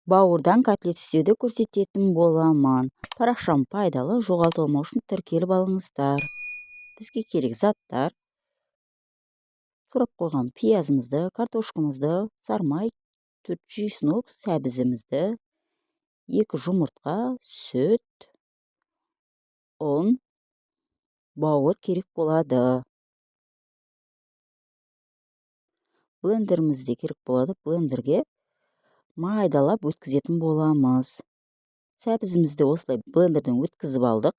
Бауырдан котлет істеуді көрсететін боламын. Парақшам пайдалы, жоғалтылмау үшін тіркеліп алыңыздар. Бізге керек заттар: турап қойған пиязымызды, картошкамызды, сармай, 4 чеснок, сәбізімізді, 2 жұмыртқа, сүт, ұн, бауыр керек болады. Блендерімізде керек болады. Блендерге майдалап өткізетін боламыз. Сәбізімізді осылай блендерден өткізіп алдық.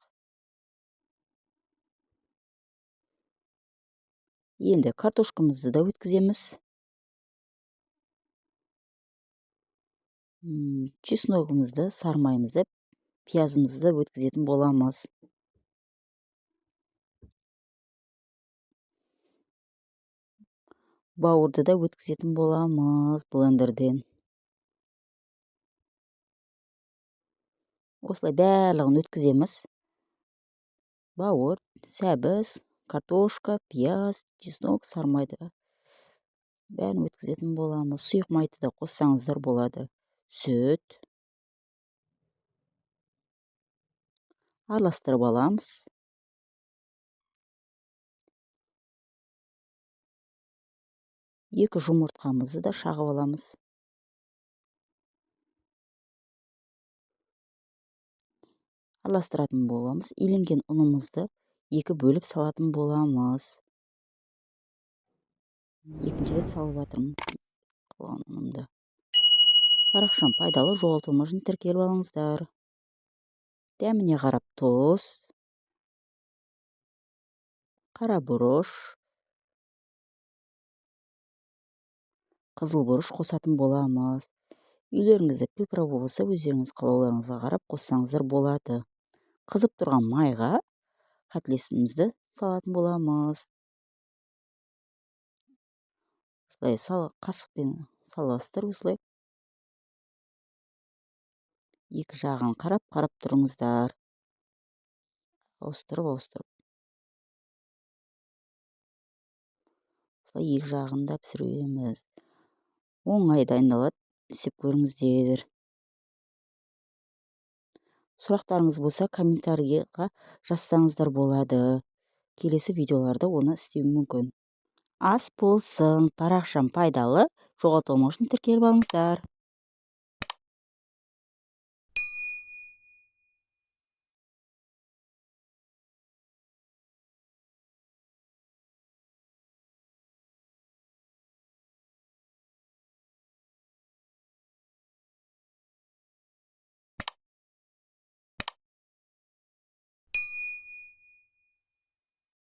Енді картошкамызды да өткіземіз. Чесногымызды, сармайымызды, пиязымызды да өткізетін боламыз. Бауырды да өткізетін боламыз блендерден. Осылай барлығын өткіземіз. Бауыр, сәбіз, картошка, пияз, чеснок, сармайды бәрін өткізетін боламыз. Сұйық майды да қоссаңыздар болады. Сүт. Араластырып аламыз. Екі жұмыртқамызды да шағып аламыз. Араластыратын боламыз. Иленген ұнымызды екі бөліп салатын боламыз. Екінші рет салып жатырмын қалған ұнымды. Парақшам пайдалы, жоғалтылмау үшін тіркеліп алыңыздар. Дәміне қарап тұз, қара бұрыш, қызыл бұрыш қосатын боламыз. Үйлеріңізде приправа болса, өздеріңіз қалауларыңызға қарап қоссаңыздар болады. Қызып тұрған майға котлетімізді салатын боламыз. Осылай қасықпен саласыздар. Осылай екі жағын қарап тұрыңыздар. Ауыстырып. Осылай екі жағын да пісіреміз. Оңай дайындалады. Істеп көріңіздер. Сұрақтарыңыз болса, комментарийға жазсаңыздар болады. Келесі видеоларда оны істеуім мүмкін. Ас болсын. Парақшам пайдалы, жоғалтылмау үшін тіркеліп алыңыздар.